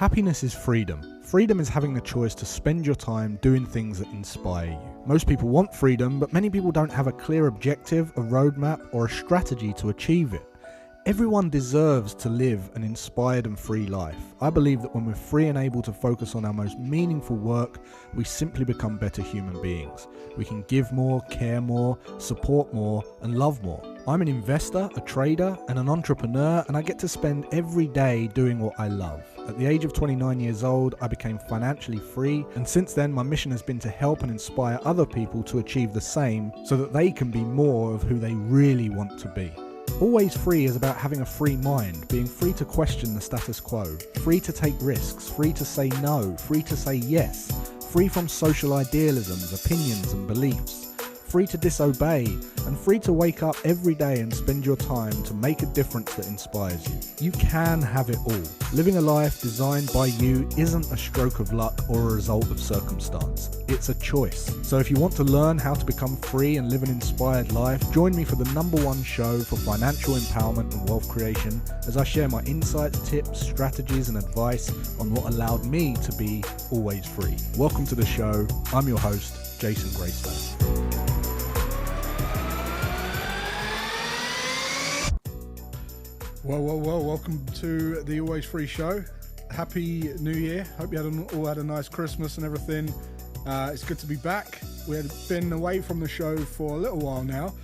Happiness is freedom. Freedom is having the choice to spend your time doing things that inspire you. Most people want freedom, but many people don't have a clear objective, a roadmap, or a strategy to achieve it. Everyone deserves to live an inspired and free life. I believe that when we're free and able to focus on our most meaningful work, we simply become better human beings. We can give more, care more, support more, and love more. I'm an investor, a trader, and an entrepreneur, and I get to spend every day doing what I love. At the age of 29 years old, I became financially free, and since then my mission has been to help and inspire other people to achieve the same so that they can be more of who they really want to be. Always Free is about having a free mind, being free to question the status quo, free to take risks, free to say no, free to say yes, free from social idealisms, opinions and beliefs, free to disobey, and free to wake up every day and spend your time to make a difference that inspires you. You can have it all. Living a life designed by you isn't a stroke of luck or a result of circumstance. It's a choice. So if you want to learn how to become free and live an inspired life, join me for the #1 show for financial empowerment and wealth creation as I share my insights, tips, strategies and advice on what allowed me to be always free. Welcome to the show. I'm your host, Jason Graystone. Well, welcome to the Always Free show. Happy New Year. Hope you all had a nice Christmas and everything. It's good to be back. We had been away from the show for a little while now,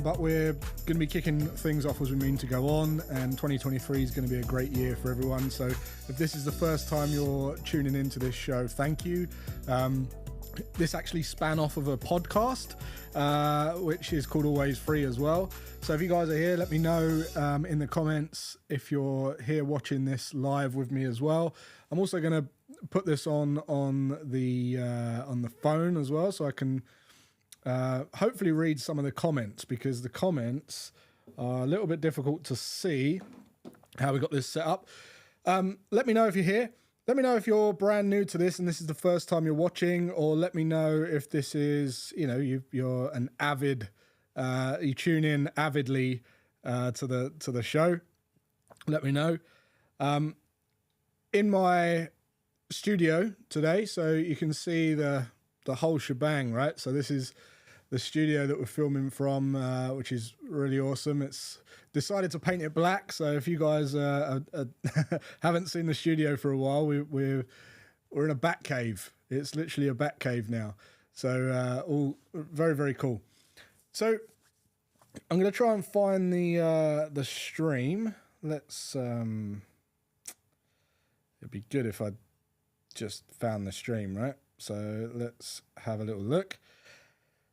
but we're going to be kicking things off as we mean to go on, and 2023 is going to be a great year for everyone. So if this is the first time you're tuning into this show, thank you. This actually span off of a podcast, which is called Always Free as well. So if you guys are here, let me know in the comments if you're here watching this live with me as well. I'm also going to put this on the phone as well, so I can hopefully read some of the comments, because the comments are a little bit difficult to see how we got this set up. Let me know if you're here. Let me know if you're brand new to this and this is the first time you're watching, or let me know if this is, you're an avid, you tune in avidly to the show. Let me know. In my studio today, so you can see the whole shebang, right? So this is the studio that we're filming from, which is really awesome. It's decided to paint it black, so if you guys haven't seen the studio for a while, we're in a bat cave. It's literally a bat cave now. So all very, very cool. So I'm going to try and find the stream. Let's it'd be good if I just found the stream, right? So let's have a little look.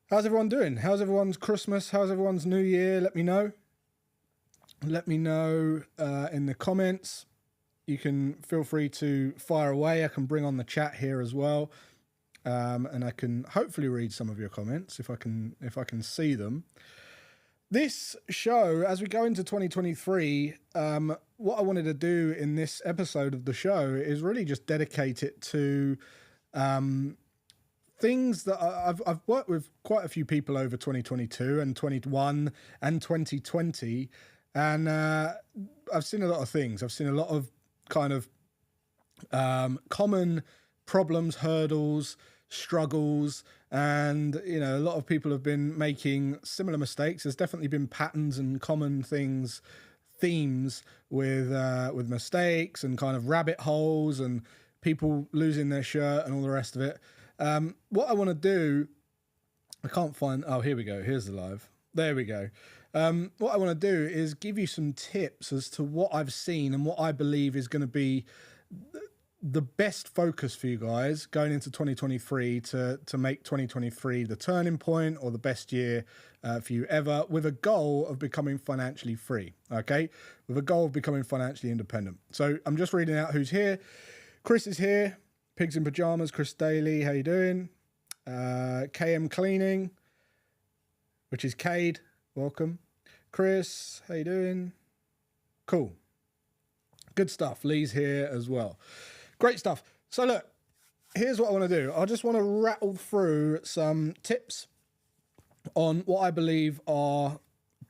How's everyone doing? How's everyone's Christmas? How's everyone's New Year? Let me know. Let me know in the comments. You can feel free to fire away. I can bring on the chat here as well, and I can hopefully read some of your comments if I can see them. This show, as we go into 2023, what I wanted to do in this episode of the show is really just dedicate it to things that I've worked with quite a few people over 2022 and 21 and 2020. And I've seen a lot of things. I've seen a lot of kind of common problems, hurdles, struggles, and a lot of people have been making similar mistakes. There's definitely been patterns and common themes with mistakes and kind of rabbit holes and people losing their shirt and all the rest of it. What I want to do, I can't find. Oh, here we go. Here's the live. There we go. What I want to do is give you some tips as to what I've seen and what I believe is going to be the best focus for you guys going into 2023 to make 2023 the turning point or the best year for you ever, with a goal of becoming financially free, okay? With a goal of becoming financially independent. So I'm just reading out who's here. Chris is here. Pigs in Pajamas, Chris Daly, how you doing? KM Cleaning, which is Cade. Welcome. Chris, how you doing? Cool. Good stuff. Lee's here as well. Great stuff. So look, here's what I want to do. I just want to rattle through some tips on what I believe are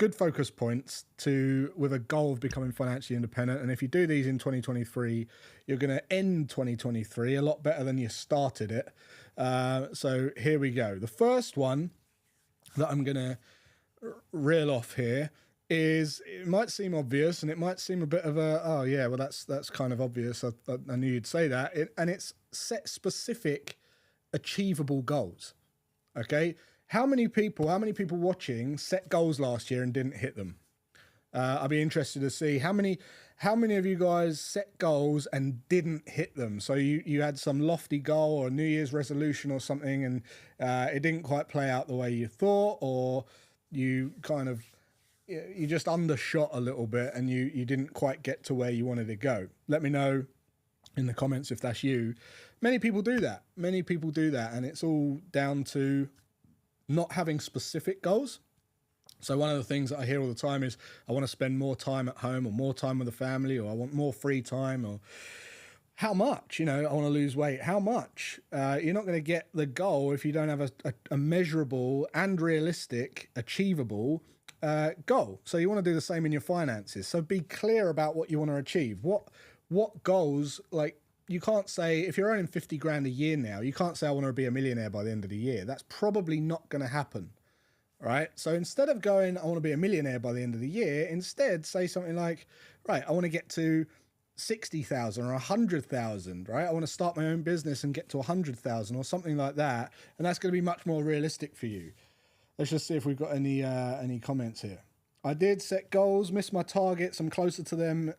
good focus points to with a goal of becoming financially independent. And if you do these in 2023, you're going to end 2023 a lot better than you started it. So here we go. The first one that I'm going to reel off here is, it might seem obvious and it might seem a bit of a, oh yeah, well that's kind of obvious. I knew you'd say that. And it's set specific, achievable goals. Okay. How many people watching set goals last year and didn't hit them? I'd be interested to see how many of you guys set goals and didn't hit them. So you had some lofty goal or New Year's resolution or something, and it didn't quite play out the way you thought, or you just undershot a little bit and you didn't quite get to where you wanted to go. Let me know in the comments if that's you. Many people do that, and it's all down to not having specific goals. So one of the things that I hear all the time is, I want to spend more time at home, or more time with the family, or I want more free time, or how much, I want to lose weight. How much? You're not going to get the goal if you don't have a measurable and realistic, achievable goal. So you want to do the same in your finances. So be clear about what you want to achieve. What goals, like, you can't say, if you're earning 50 grand a year now, you can't say, I want to be a millionaire by the end of the year. That's probably not going to happen. Right. So instead of going, I want to be a millionaire by the end of the year, instead say something like, right, I want to get to 60,000 or 100,000, right? I want to start my own business and get to 100,000 or something like that. And that's going to be much more realistic for you. Let's just see if we've got any comments here. I did set goals, missed my targets. I'm closer to them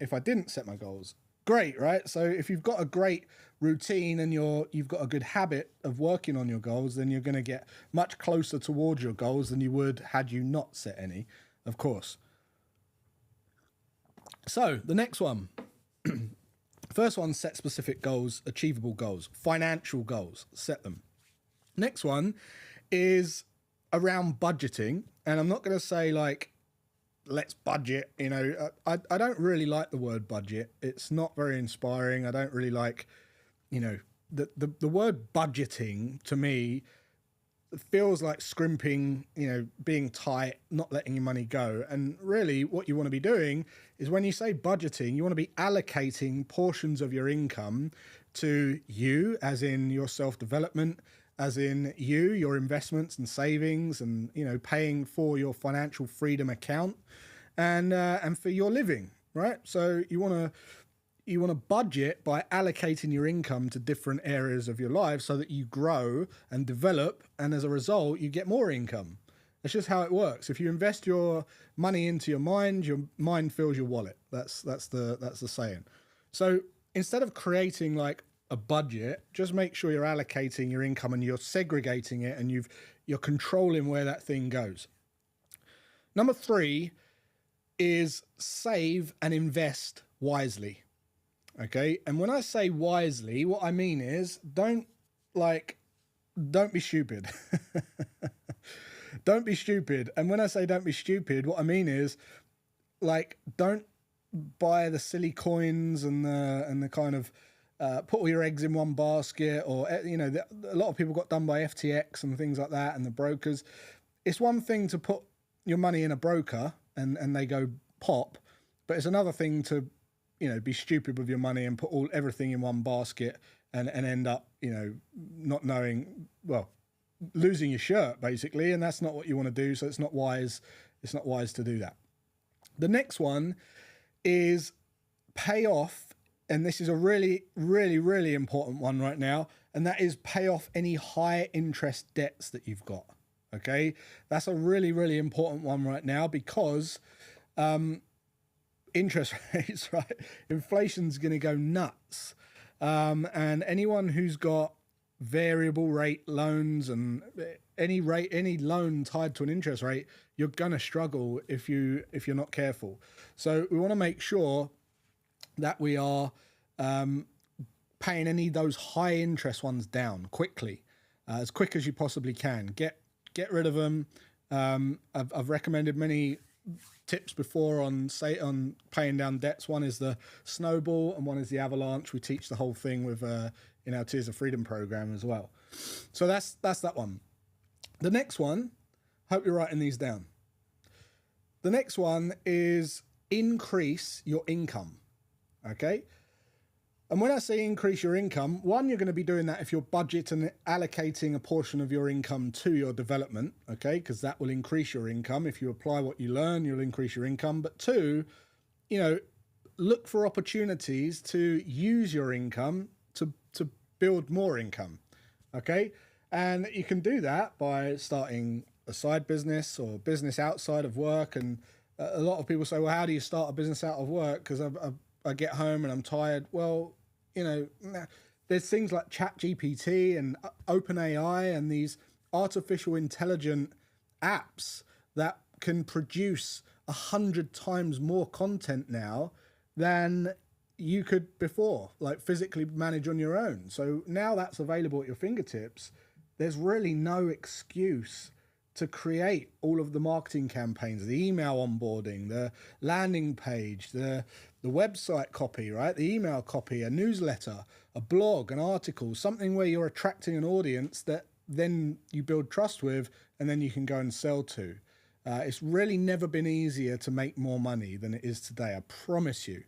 if I didn't set my goals. Great, right? So if you've got a great routine and you've got a good habit of working on your goals, then you're going to get much closer towards your goals than you would had you not set any, of course. So the next one, first one, set specific goals, achievable goals, financial goals, set them. Next one is around budgeting. And I'm not going to say like, let's budget, I don't really like the word budget. It's not very inspiring. I don't really like, the word budgeting to me feels like scrimping, being tight, not letting your money go. And really what you want to be doing is, when you say budgeting, you want to be allocating portions of your income to you, as in your self-development, as in your investments and savings, and paying for your financial freedom account, and for your living, right? So you want to budget by allocating your income to different areas of your life so that you grow and develop, and as a result you get more income. That's just how it works. If you invest your money into your mind fills your wallet. That's the saying. So instead of creating like a budget, just make sure you're allocating your income and you're segregating it, and you're controlling where that thing goes. Number 3 is save and invest wisely. Okay. And when I say wisely, what I mean is don't be stupid. Don't be stupid. And when I say don't be stupid, what I mean is, like, don't buy the silly coins and the kind of, put all your eggs in one basket, or, a lot of people got done by FTX and things like that, and the brokers. It's one thing to put your money in a broker and they go pop, but it's another thing to, be stupid with your money and put everything in one basket and end up, not knowing, well, losing your shirt basically. And that's not what you want to do. So it's not wise. It's not wise to do that. The next one is pay off. And this is a really, really, really important one right now. And that is pay off any high interest debts that you've got. Okay. That's a really, really important one right now, because interest rates, right? Inflation's going to go nuts. And anyone who's got variable rate loans and any loan tied to an interest rate, you're going to struggle if you're not careful. So we want to make sure that we are paying any of those high interest ones down quickly, as quick as you possibly can. Get rid of them. I've recommended many tips before on paying down debts. One is the snowball and one is the avalanche. We teach the whole thing with in our Tears of Freedom program as well. So that's that one. The next one, hope you're writing these down. The next one is increase your income. Okay. And when I say increase your income, one, you're going to be doing that if you're budgeting and allocating a portion of your income to your development, okay, because that will increase your income. If you apply what you learn, you'll increase your income. But two, look for opportunities to use your income to build more income, okay? And you can do that by starting a side business or business outside of work. And a lot of people say, well, how do you start a business out of work? Because I get home and I'm tired. Well, there's things like ChatGPT and OpenAI and these artificial intelligent apps that can produce 100 times more content now than you could before, like physically manage on your own. So now that's available at your fingertips. There's really no excuse to create all of the marketing campaigns, the email onboarding, the landing page, the website copy, right? The email copy, a newsletter, a blog, an article, something where you're attracting an audience that then you build trust with and then you can go and sell to. It's really never been easier to make more money than it is today. I promise you.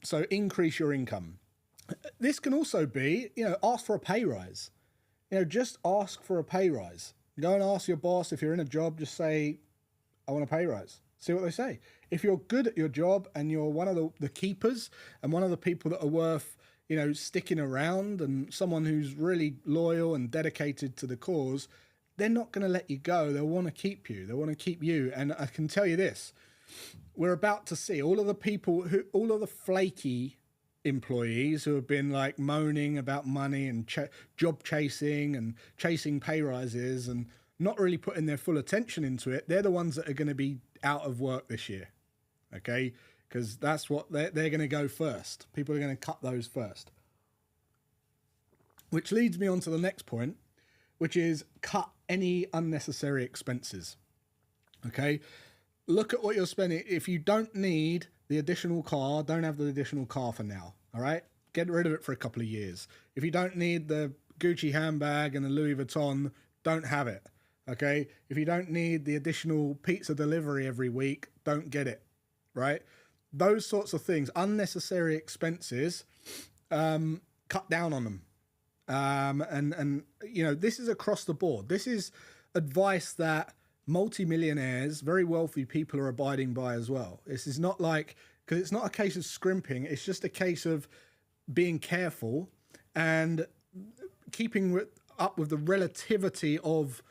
So increase your income. This can also be, ask for a pay rise. Just ask for a pay rise. Go and ask your boss. If you're in a job, just say, I want a pay rise. See what they say. If you're good at your job and you're one of the keepers and one of the people that are worth, sticking around and someone who's really loyal and dedicated to the cause, they're not going to let you go. They'll want to keep you. They want to keep you. And I can tell you this, we're about to see all of the flaky employees who have been like moaning about money and job chasing and chasing pay rises and not really putting their full attention into it. They're the ones that are going to be out of work this year. Okay. Because that's what they're going to go first. People are going to cut those first. Which leads me on to the next point, which is cut any unnecessary expenses. Okay. Look at what you're spending. If you don't need the additional car, don't have the additional car for now. All right. Get rid of it for a couple of years. If you don't need the Gucci handbag and the Louis Vuitton, don't have it. Okay. If you don't need the additional pizza delivery every week, don't get it. Right. Those sorts of things, unnecessary expenses, cut down on them. And this is across the board. This is advice that multimillionaires, very wealthy people are abiding by as well. This is not because it's not a case of scrimping. It's just a case of being careful and keeping up with the relativity of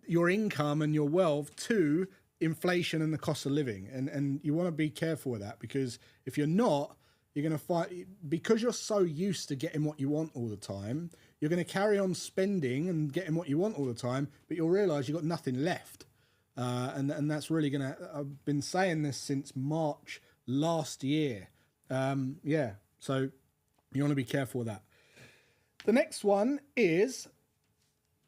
your income and your wealth to inflation and the cost of living. And you want to be careful with that, because if you're not, you're going to find, because you're so used to getting what you want all the time, you're going to carry on spending and getting what you want all the time, but you'll realize you've got nothing left. And that's really going to, I've been saying this since March last year. So you want to be careful with that. The next one is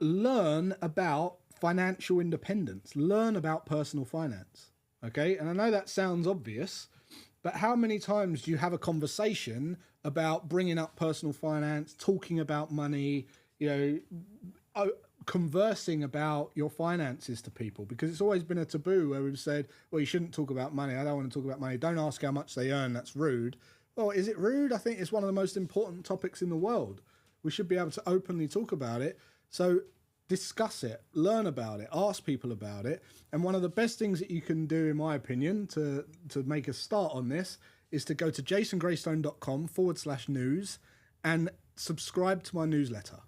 learn about financial independence. Learn about personal finance. Okay. And I know that sounds obvious, but how many times do you have a conversation about bringing up personal finance, talking about money, conversing about your finances to people? Because it's always been a taboo where we've said, well, you shouldn't talk about money. I don't want to talk about money. Don't ask how much they earn. That's rude. Well, is it rude? I think it's one of the most important topics in the world. We should be able to openly talk about it. So discuss it, learn about it, ask people about it. And one of the best things that you can do, in my opinion, to make a start on this is to go to jasongraystone.com/news and subscribe to my newsletter.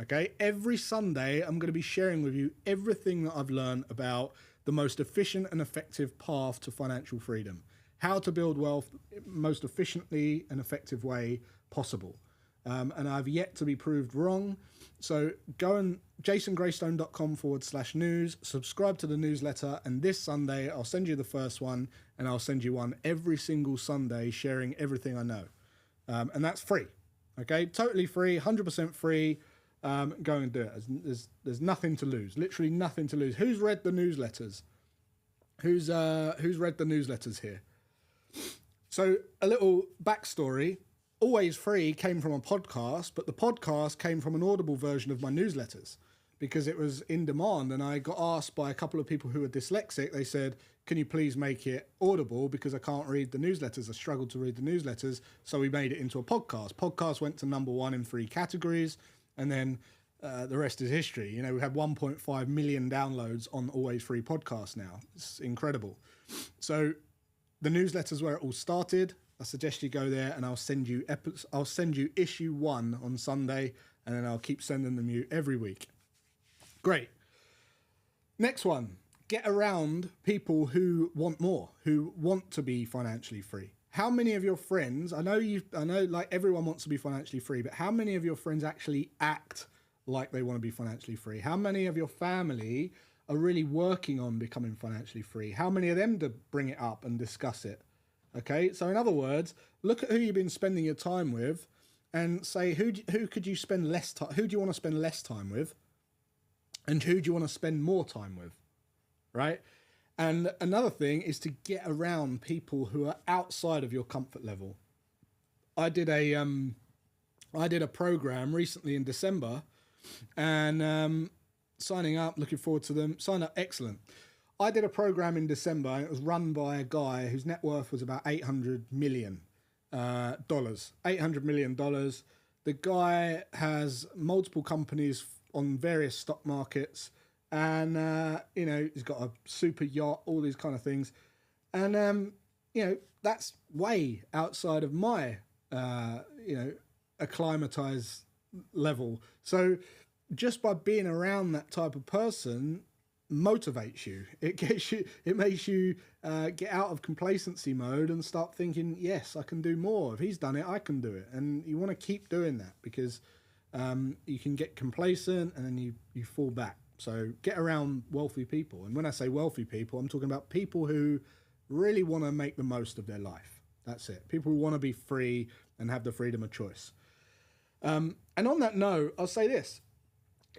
Okay. Every Sunday, I'm going to be sharing with you everything that I've learned about the most efficient and effective path to financial freedom, how to build wealth most efficiently and effective way possible. And I've yet to be proved wrong. So go and jasongraystone.com/news, subscribe to the newsletter. And this Sunday, I'll send you the first one, and I'll send you one every single Sunday sharing everything I know. And that's free. Okay. Totally free, 100% free. Go and do it. There's nothing to lose, literally nothing to lose. Who's read the newsletters? Who's read the newsletters here? So a little backstory. Always Free came from a podcast, but the podcast came from an Audible version of my newsletters, because it was in demand. And I got asked by a couple of people who are dyslexic. They said, can you please make it audible, because I can't read the newsletters. I struggle to read the newsletters. So we made it into a podcast. Podcast went to #1 in 3 categories. And then the rest is history. You know, we have 1.5 million downloads on Always Free podcast now. It's incredible. So the newsletter's where it all started. I suggest you go there, and I'll send you issue 1 on Sunday, and then I'll keep sending them you every week. Great. Next one. Get around people who want more, who want to be financially free. How many of your friends, I know like everyone wants to be financially free, but how many of your friends actually act like they want to be financially free? How many of your family are really working on becoming financially free? How many of them to bring it up and discuss it? Okay, so in other words, look at who you've been spending your time with and say, who could you spend less time, who do you want to spend less time with? And who do you want to spend more time with, right? And another thing is to get around people who are outside of your comfort level. I did a program recently in December, and signing up, looking forward to them. Sign up, excellent. I did a program in December, and it was run by a guy whose net worth was about $800 million. $800 million. The guy has multiple companies on various stock markets, and you know, he's got a super yacht, all these kind of things, and you know, that's way outside of my you know, acclimatized level. So just by being around that type of person motivates you. It makes you get out of complacency mode and start thinking, yes, I can do more. If he's done it, I can do it. And you want to keep doing that, because you can get complacent and then you fall back. So get around wealthy people. And when I say wealthy people, I'm talking about people who really want to make the most of their life. That's it. People who want to be free and have the freedom of choice. And on that note, I'll say this.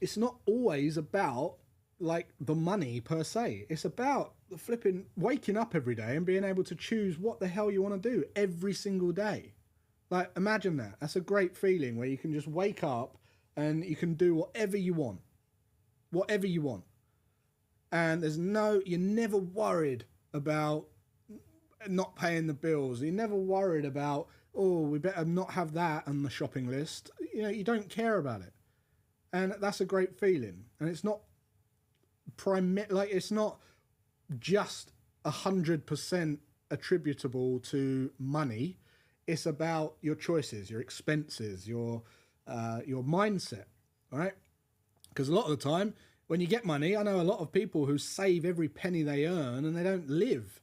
It's not always about like the money per se. It's about the flipping waking up every day and being able to choose what the hell you want to do every single day. Like, imagine that. That's a great feeling where you can just wake up and you can do whatever you want. Whatever you want. And you're never worried about not paying the bills. You're never worried about, oh, we better not have that on the shopping list. You know, you don't care about it. And that's a great feeling. And it's not it's not just 100% attributable to money. It's about your choices, your expenses, your mindset, all right? Because a lot of the time, when you get money, I know a lot of people who save every penny they earn and they don't live.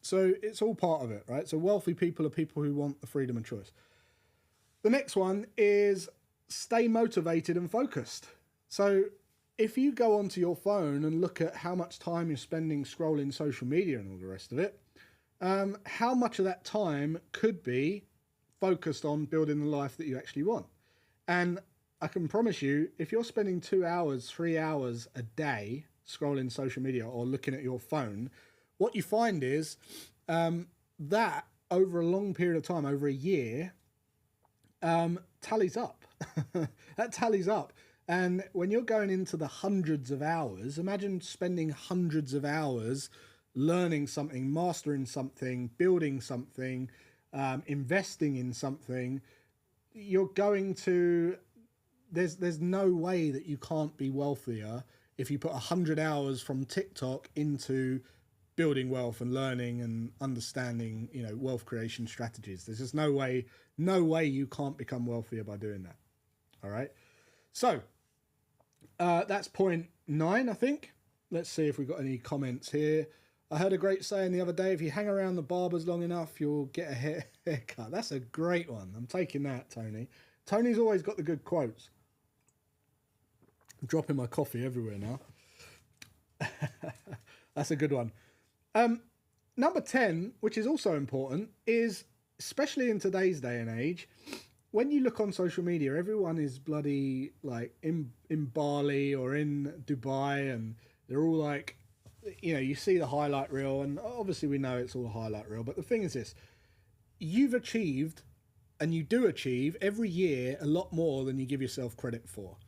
So it's all part of it, right? So wealthy people are people who want the freedom and choice. The next one is stay motivated and focused. So if you go onto your phone and look at how much time you're spending scrolling social media and all the rest of it, how much of that time could be focused on building the life that you actually want? And I can promise you, if you're spending 2 hours, 3 hours a day scrolling social media or looking at your phone, what you find is that over a long period of time, over a year, tallies up. That tallies up. And when you're going into the hundreds of hours, imagine spending hundreds of hours learning something, mastering something, building something, investing in something. You're going to... There's no way that you can't be wealthier if you put 100 hours from TikTok into building wealth and learning and understanding, you know, wealth creation strategies. There's just no way you can't become wealthier by doing that. All right. So that's point 9, I think. Let's see if we've got any comments here. I heard a great saying the other day, if you hang around the barbers long enough, you'll get a haircut. That's a great one. I'm taking that, Tony. Tony's always got the good quotes. I'm dropping my coffee everywhere now. That's a good one. Number 10, which is also important, is, especially in today's day and age, when you look on social media, everyone is bloody like in Bali or in Dubai, and they're all like, you know, you see the highlight reel, and obviously we know it's all a highlight reel, but the thing is this, you've achieved, and you do achieve every year a lot more than you give yourself credit for.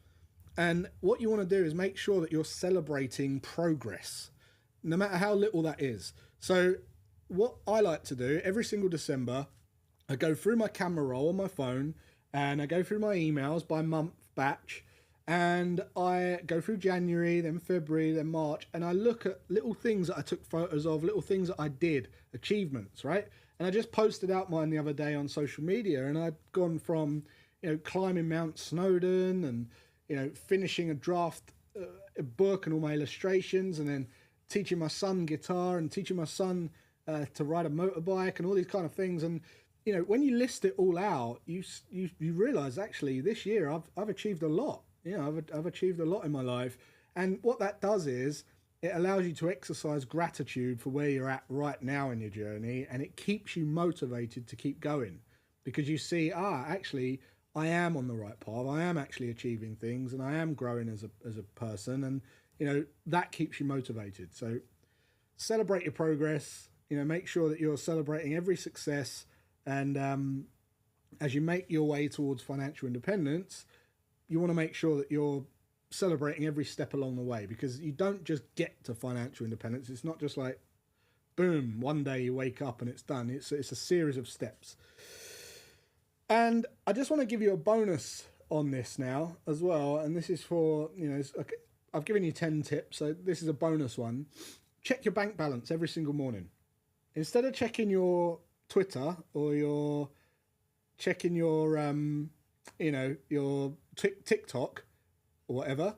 And what you want to do is make sure that you're celebrating progress, no matter how little that is. So what I like to do every single December, I go through my camera roll on my phone and I go through my emails by month batch, and I go through January, then February, then March, and I look at little things that I took photos of, little things that I did, achievements, right? And I just posted out mine the other day on social media, and I'd gone from, climbing Mount Snowdon and, finishing a draft a book and all my illustrations, and then teaching my son guitar and teaching my son to ride a motorbike and all these kind of things. And when you list it all out, you realize actually this year I've achieved a lot. I've achieved a lot in my life, and what that does is it allows you to exercise gratitude for where you're at right now in your journey, and it keeps you motivated to keep going because you see, actually I am on the right path. I am actually achieving things, and I am growing as a person, and that keeps you motivated. So celebrate your progress. Make sure that you're celebrating every success. And as you make your way towards financial independence, you want to make sure that you're celebrating every step along the way, because you don't just get to financial independence. It's not just like, boom, one day you wake up and it's done. It's a series of steps. And I just want to give you a bonus on this now as well. And this is for, I've given you 10 tips. So this is a bonus one. Check your bank balance every single morning. Instead of checking your Twitter or your checking your your TikTok or whatever,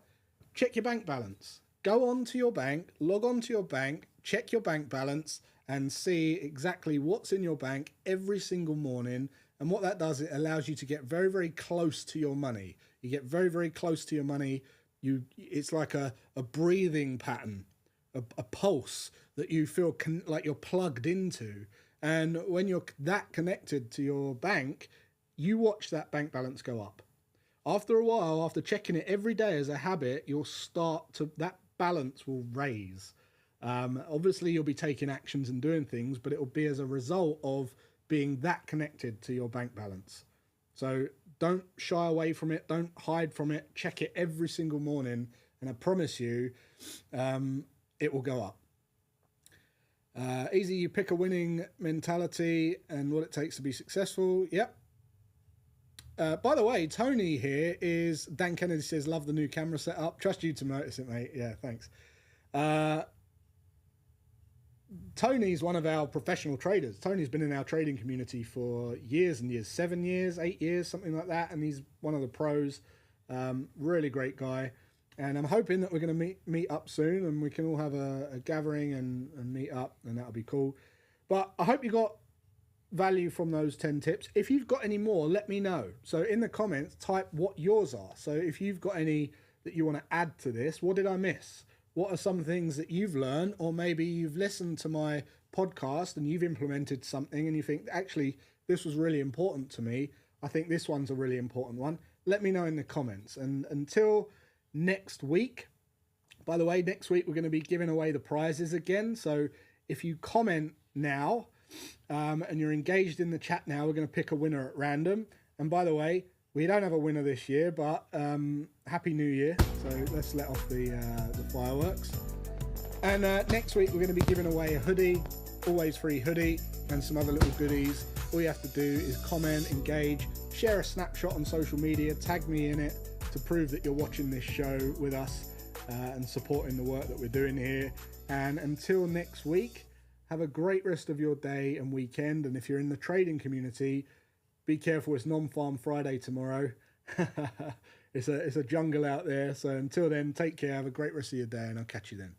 check your bank balance. Go on to your bank, log on to your bank, check your bank balance and see exactly what's in your bank every single morning. And what that does, it allows you to get very, very close to your money. You get very, very close to your money. It's like a breathing pattern, a pulse that you feel like you're plugged into. And when you're that connected to your bank, you watch that bank balance go up. After a while, after checking it every day as a habit, that balance will raise. Obviously, you'll be taking actions and doing things, but it will be as a result of being that connected to your bank balance. So don't shy away from it. Don't hide from it. Check it every single morning. And I promise you, it will go up. Easy, you pick a winning mentality and what it takes to be successful. Yep. By the way, Tony here is, Dan Kennedy says, love the new camera setup. Trust you to notice it, mate. Yeah, thanks. Tony's one of our professional traders. Tony's been in our trading community for years and years, 7 years, 8 years, something like that. And he's one of the pros. Really great guy. And I'm hoping that we're going to meet up soon and we can all have a gathering and meet up, and that'll be cool. But I hope you got value from those 10 tips. If you've got any more, let me know. So in the comments, type what yours are. So if you've got any that you want to add to this, what did I miss? What are some things that you've learned, or maybe you've listened to my podcast and you've implemented something and you think, actually, this was really important to me. I think this one's a really important one. Let me know in the comments. And until next week, by the way, next week we're going to be giving away the prizes again. So if you comment now and you're engaged in the chat now, we're going to pick a winner at random. And by the way, we don't have a winner this year, but Happy New Year. So let's let off the fireworks. And next week we're going to be giving away a hoodie, always free hoodie, and some other little goodies. All you have to do is comment, engage, share a snapshot on social media, tag me in it to prove that you're watching this show with us and supporting the work that we're doing here. And until next week, have a great rest of your day and weekend. And if you're in the trading community, be careful, it's non-farm Friday tomorrow. It's a jungle out there. So until then, take care, have a great rest of your day, and I'll catch you then.